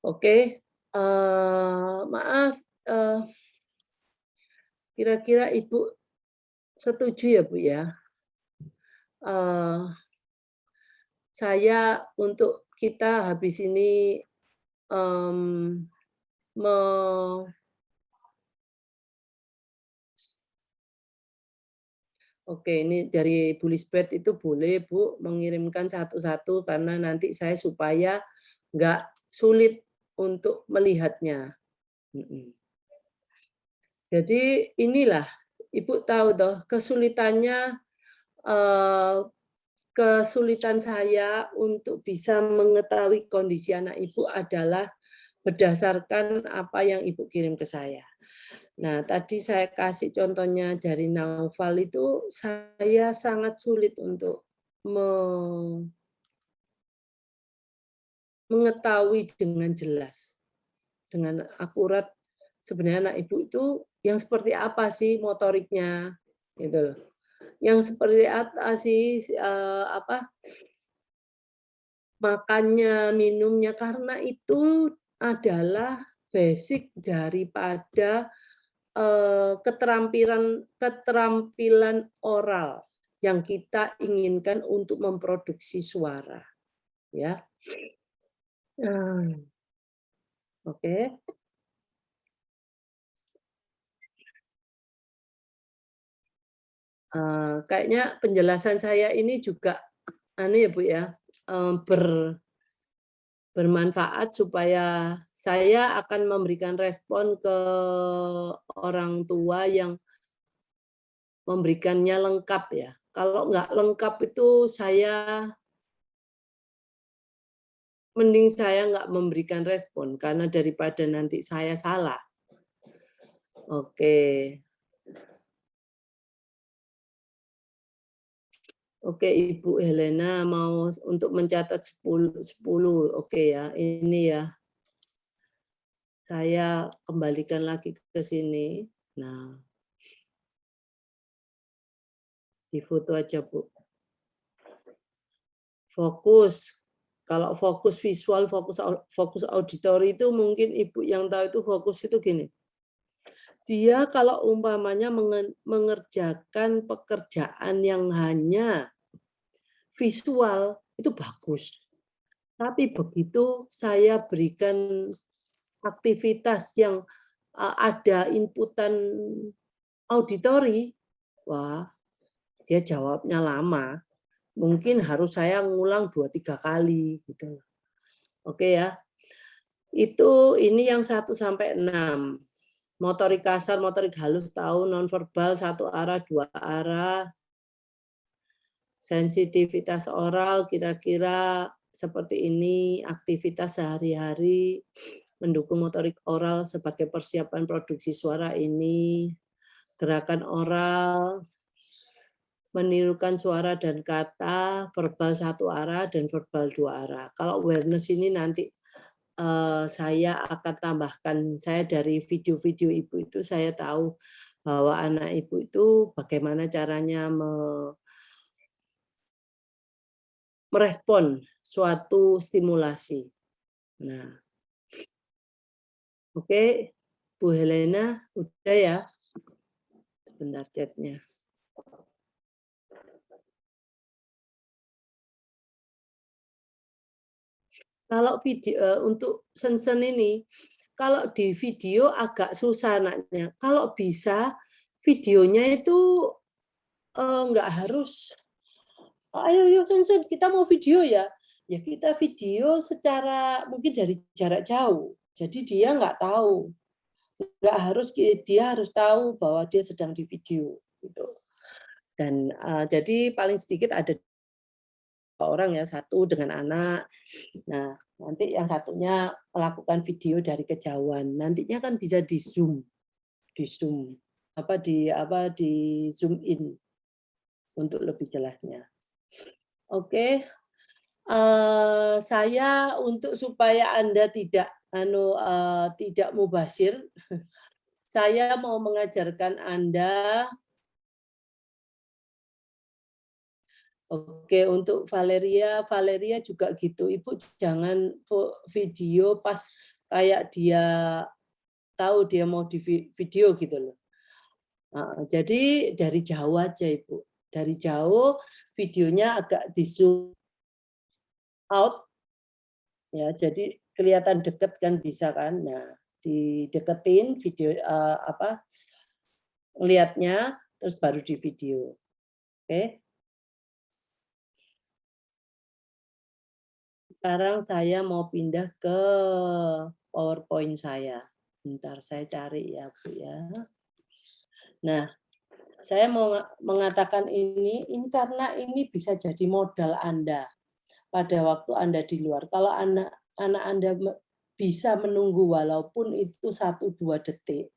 Oke, maaf, kira-kira Ibu setuju ya, Bu, ya? Eee, saya untuk kita habis ini, mmm, me oke, ini dari Bu Lisbeth itu boleh, Bu, mengirimkan satu-satu karena nanti saya supaya nggak sulit untuk melihatnya, mhm. Jadi inilah, Ibu tahu toh kesulitannya, eee, kesulitan saya untuk bisa mengetahui kondisi anak Ibu adalah berdasarkan apa yang Ibu kirim ke saya. Nah, tadi saya kasih contohnya dari Naufal itu saya sangat sulit untuk me mengetahui dengan jelas, dengan akurat sebenarnya anak Ibu itu yang seperti apa sih motoriknya, gitu loh. Yang seperti apa sih, makannya, minumnya, karena itu adalah basic daripada, keterampilan keterampilan oral yang kita inginkan untuk memproduksi suara, ya. Nah, oke. Kayaknya penjelasan saya ini juga anu ya, Bu, ya, bermanfaat supaya saya akan memberikan respon ke orang tua yang memberikannya lengkap ya. Kalau nggak lengkap itu mending saya nggak memberikan respon karena daripada nanti saya salah. Oke. Oke, Ibu Helena mau untuk mencatat 10 oke ya, ini ya, saya kembalikan lagi ke sini. Nah, difoto aja, Bu. Fokus. Kalau fokus visual, fokus auditori itu mungkin Ibu yang tahu itu fokus itu gini, dia kalau umpamanya mengerjakan pekerjaan yang hanya visual, itu bagus. Tapi begitu saya berikan aktivitas yang, ada inputan auditori, wah, dia jawabnya lama. Mungkin harus saya ngulang 2 3 kali, gitu. Oke ya. Itu ini yang 1 sampai 6. Motorik kasar, motorik halus tahu, nonverbal 1 arah, 2 arah, sensitivitas oral kira-kira seperti ini, aktivitas sehari-hari, mendukung motorik oral sebagai persiapan produksi suara ini, gerakan oral, menirukan suara dan kata, verbal 1 arah dan verbal 2 arah. Kalau awareness ini nanti saya akan tambahkan, saya dari video-video Ibu itu saya tahu bahwa anak Ibu itu bagaimana caranya merespon suatu stimulasi. Nah, oke, Bu Helena, udah ya? Sebentar chatnya. Kalau untuk Sensen ini, kalau di video agak susah anaknya. Kalau bisa videonya itu, nggak harus, "Ayo yuk Sensen, kita mau video ya." Ya kita video secara mungkin dari jarak jauh. Jadi dia nggak tahu, nggak harus dia harus tahu bahwa dia sedang di video, gitu. Dan, jadi paling sedikit ada 2 orang ya, 1 dengan anak. Nah, nanti yang satunya melakukan video dari kejauhan. Nantinya kan bisa di-zoom, di-zoom in untuk lebih jelasnya. Oke, saya untuk supaya Anda tidak mubazir, saya mau mengajarkan Anda. Oke, untuk Valeria juga gitu, Ibu jangan video pas kayak dia tahu dia mau di video gitu loh. Jadi dari jauh aja Ibu, dari jauh videonya agak di-zoom out, ya jadi kelihatan deket kan bisa kan. Nah, dideketin video ngelihatnya terus baru di video. Oke. Sekarang saya mau pindah ke PowerPoint saya. Bentar saya cari ya, Bu ya. Nah, saya mau mengatakan ini karena ini bisa jadi modal Anda pada waktu Anda di luar. Kalau anak Anda bisa menunggu walaupun itu 1-2 detik,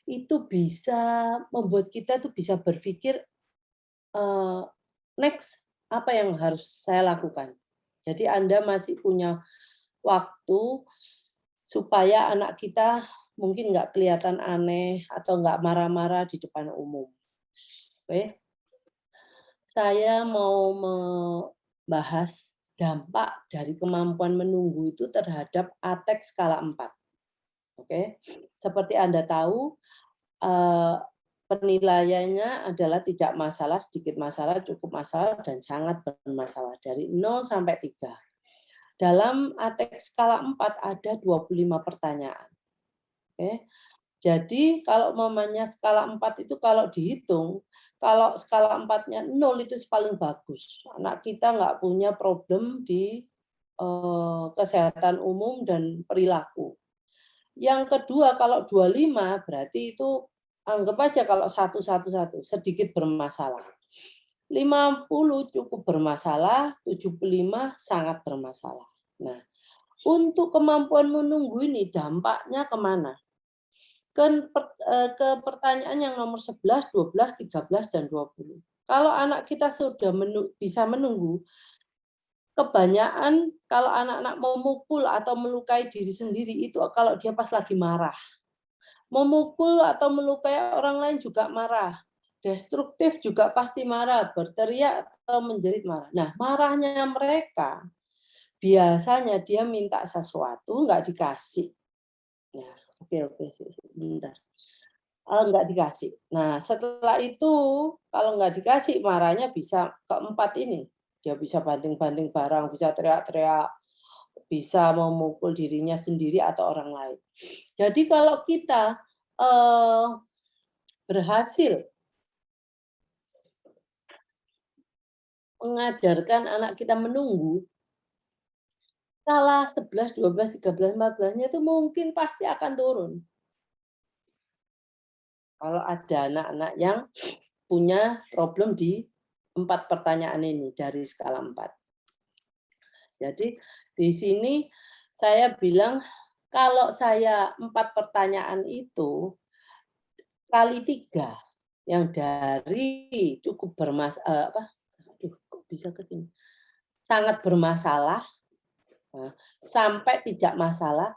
itu bisa membuat kita tuh bisa berpikir, next apa yang harus saya lakukan. Jadi Anda masih punya waktu supaya anak kita mungkin nggak kelihatan aneh atau nggak marah-marah di depan umum. Oke. Saya mau membahas dampak dari kemampuan menunggu itu terhadap ATEK skala 4. Oke. Seperti Anda tahu, penilaiannya adalah tidak masalah, sedikit masalah, cukup masalah, dan sangat bermasalah dari 0 sampai 3. Dalam ATEK skala 4 ada 25 pertanyaan. Oke. Jadi kalau umpamanya skala 4 itu kalau dihitung, kalau skala 4-nya 0 itu paling bagus. Anak kita nggak punya problem di kesehatan umum dan perilaku. Yang kedua kalau 25 berarti itu anggap aja kalau 111 sedikit bermasalah. 50 cukup bermasalah, 75 sangat bermasalah. Nah, untuk kemampuan menunggu ini dampaknya kemana? Ke pertanyaan yang nomor 11, 12, 13, dan 20. Kalau anak kita sudah bisa menunggu, kebanyakan kalau anak-anak memukul atau melukai diri sendiri itu kalau dia pas lagi marah. Memukul atau melukai orang lain juga marah. Destruktif juga pasti marah, berteriak atau menjerit marah. Nah, marahnya mereka biasanya dia minta sesuatu nggak dikasih. Nah, oke, bentar. Nggak dikasih. Nah, setelah itu kalau nggak dikasih marahnya bisa keempat ini. Dia bisa banting-banting barang, bisa teriak-teriak, bisa memukul dirinya sendiri atau orang lain. Jadi kalau kita berhasil mengajarkan anak kita menunggu, skala 11, 12, 13, 14-nya itu mungkin pasti akan turun. Kalau ada anak-anak yang punya problem di 4 pertanyaan ini dari skala 4. Jadi di sini saya bilang kalau saya 4 pertanyaan itu kali 3 yang dari cukup kok bisa ke sini, sangat bermasalah sampai tidak masalah,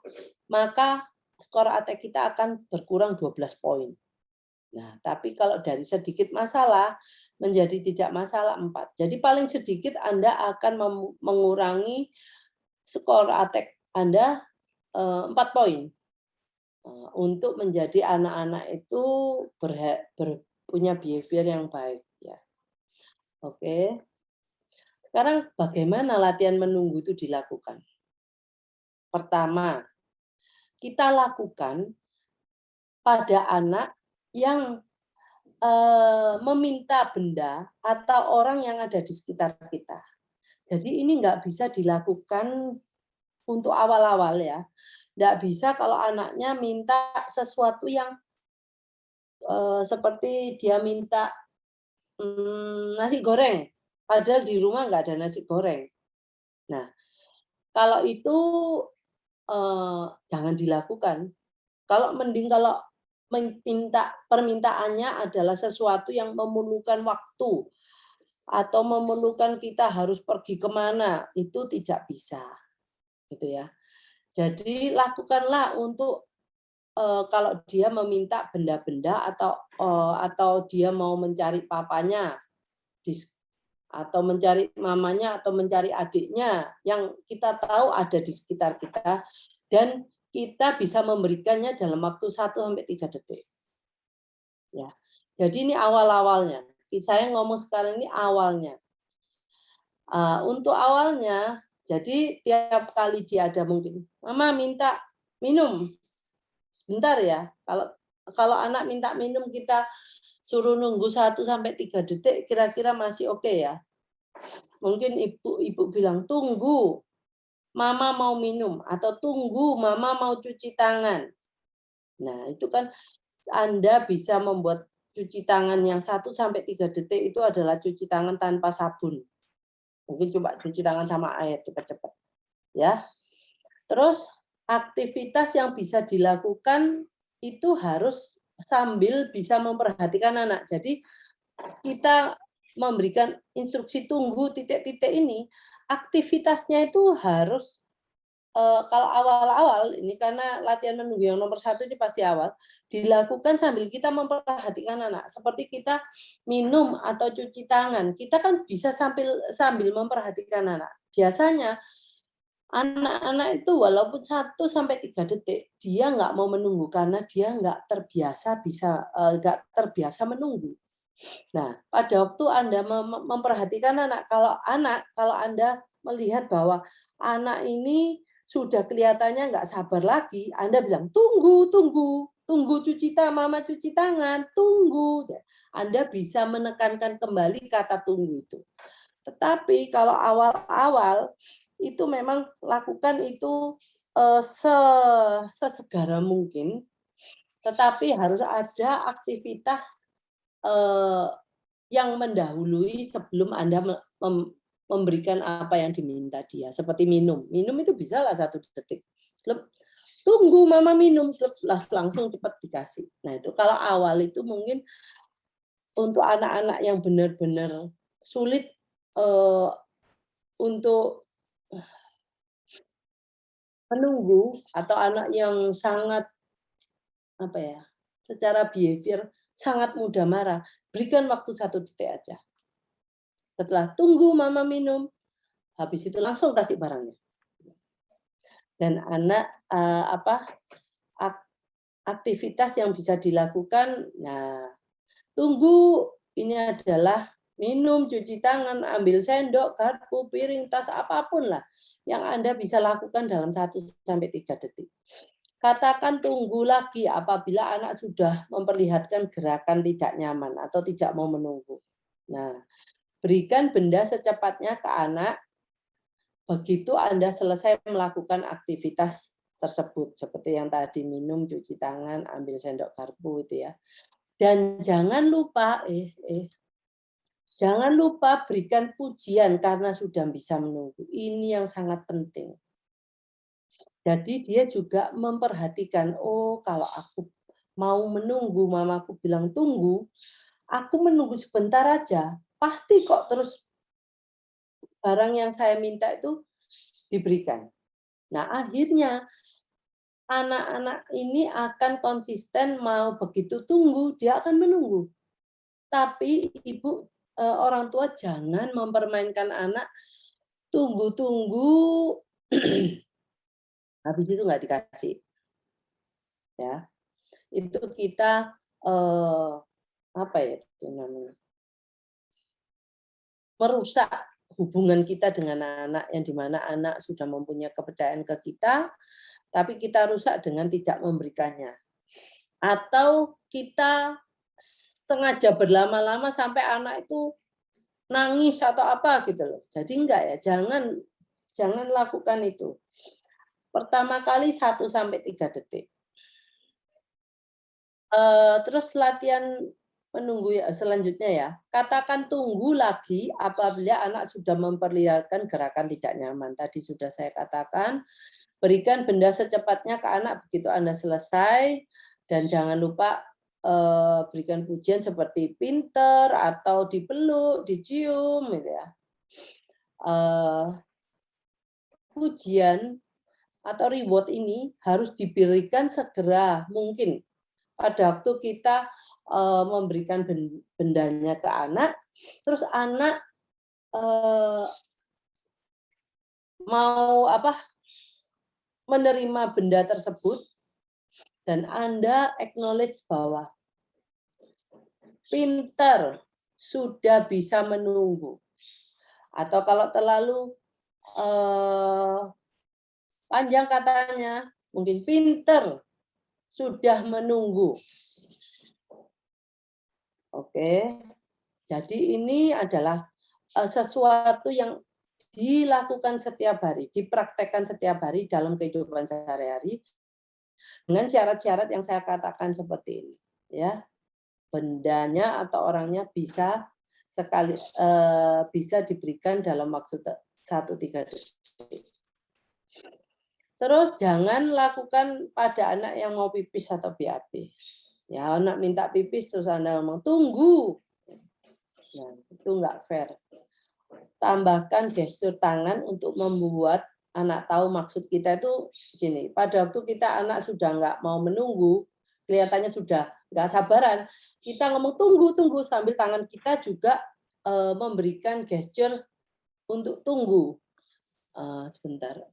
maka skor ATEK kita akan berkurang 12 poin. Nah, tapi kalau dari sedikit masalah menjadi tidak masalah 4. Jadi paling sedikit Anda akan mengurangi skor ATEK Anda 4 poin. Untuk menjadi anak-anak itu punya behavior yang baik ya. Oke. Sekarang bagaimana latihan menunggu itu dilakukan? Pertama, kita lakukan pada anak yang meminta benda atau orang yang ada di sekitar kita. Jadi ini nggak bisa dilakukan untuk awal-awal ya. Nggak bisa kalau anaknya minta sesuatu yang seperti dia minta nasi goreng, padahal di rumah nggak ada nasi goreng. Nah, kalau itu jangan dilakukan. Kalau permintaannya adalah sesuatu yang memerlukan waktu atau memerlukan kita harus pergi kemana, itu tidak bisa, gitu ya. Jadi lakukanlah untuk kalau dia meminta benda-benda atau dia mau mencari papanya atau mencari mamanya atau mencari adiknya yang kita tahu ada di sekitar kita dan kita bisa memberikannya dalam waktu 1-3 detik. Ya. Jadi ini awal-awalnya. Saya ngomong sekarang ini awalnya. Untuk awalnya, jadi tiap kali dia ada mungkin, "Mama minta minum." Sebentar ya. Kalau anak minta minum kita suruh nunggu 1-3 detik kira-kira masih oke ya. Mungkin ibu bilang, "Tunggu, mama mau minum," atau "Tunggu, mama mau cuci tangan." Nah, itu kan Anda bisa membuat cuci tangan yang 1-3 detik itu adalah cuci tangan tanpa sabun. Mungkin coba cuci tangan sama air cepat-cepat, ya. Terus aktivitas yang bisa dilakukan itu harus sambil bisa memperhatikan anak. Jadi kita memberikan instruksi tunggu titik-titik ini, aktivitasnya itu harus kalau awal-awal ini karena latihan menunggu yang nomor 1 ini pasti awal, dilakukan sambil kita memperhatikan anak. Seperti kita minum atau cuci tangan, kita kan bisa sambil memperhatikan anak. Biasanya anak-anak itu walaupun 1-3 detik, dia nggak mau menunggu karena dia nggak terbiasa menunggu. Nah, pada waktu Anda memperhatikan anak, kalau Anda melihat bahwa anak ini sudah kelihatannya nggak sabar lagi, Anda bilang, "Tunggu, tunggu, tunggu cuci tangan, mama cuci tangan, tunggu." Anda bisa menekankan kembali kata tunggu itu. Tetapi kalau awal-awal itu memang lakukan itu sesegera mungkin, tetapi harus ada aktivitas yang mendahului sebelum Anda memberikan apa yang diminta dia, seperti minum. Minum itu bisa lah 1 detik. Tunggu mama minum, langsung cepat dikasih. Nah itu kalau awal itu mungkin untuk anak-anak yang benar-benar sulit untuk menunggu atau anak yang sangat secara behavior sangat mudah marah, berikan waktu 1 detik aja. Setelah tunggu mama minum, habis itu langsung kasih barangnya. Dan anak aktivitas yang bisa dilakukan, nah tunggu ini adalah minum, cuci tangan, ambil sendok, garpu, piring, tas, apapun lah yang Anda bisa lakukan dalam 1-3 detik. Katakan tunggu lagi apabila anak sudah memperlihatkan gerakan tidak nyaman atau tidak mau menunggu. Nah, berikan benda secepatnya ke anak begitu Anda selesai melakukan aktivitas tersebut. Seperti yang tadi minum, cuci tangan, ambil sendok garpu itu ya. Dan jangan lupa, jangan lupa berikan pujian karena sudah bisa menunggu. Ini yang sangat penting. Jadi dia juga memperhatikan, oh kalau aku mau menunggu, mamaku bilang tunggu, aku menunggu sebentar aja, pasti kok terus barang yang saya minta itu diberikan. Nah akhirnya anak-anak ini akan konsisten mau begitu tunggu, dia akan menunggu. Tapi orang tua jangan mempermainkan anak, tunggu-tunggu, habis itu nggak dikasih. Ya, itu kita apa ya itu namanya, merusak hubungan kita dengan anak yang dimana anak sudah mempunyai kepercayaan ke kita, tapi kita rusak dengan tidak memberikannya. Atau kita sengaja berlama-lama sampai anak itu nangis atau apa gitu loh. Jadi enggak ya, jangan lakukan itu. Pertama kali 1-3 detik. Terus latihan menunggu ya selanjutnya ya. Katakan tunggu lagi apabila anak sudah memperlihatkan gerakan tidak nyaman. Tadi sudah saya katakan, berikan benda secepatnya ke anak begitu Anda selesai, dan jangan lupa berikan pujian seperti pinter atau dipeluk, dicium gitu ya. Pujian atau reward ini harus diberikan segera mungkin pada waktu kita memberikan bendanya ke anak, terus anak mau menerima benda tersebut dan Anda acknowledge bahwa pinter, sudah bisa menunggu. Atau kalau terlalu panjang katanya, mungkin pinter, sudah menunggu. Oke, jadi ini adalah sesuatu yang dilakukan setiap hari, dipraktekkan setiap hari dalam kehidupan sehari-hari dengan syarat-syarat yang saya katakan seperti ini, ya. Bendanya atau orangnya bisa bisa diberikan dalam waktu 1-3 detik. Terus jangan lakukan pada anak yang mau pipis atau BAB. Ya, anak minta pipis terus Anda ngomong tunggu. Ya, itu enggak fair. Tambahkan gestur tangan untuk membuat anak tahu maksud kita itu gini. Pada waktu kita anak sudah enggak mau menunggu, kelihatannya sudah enggak sabaran, kita ngomong tunggu sambil tangan kita juga memberikan gesture untuk tunggu. Sebentar.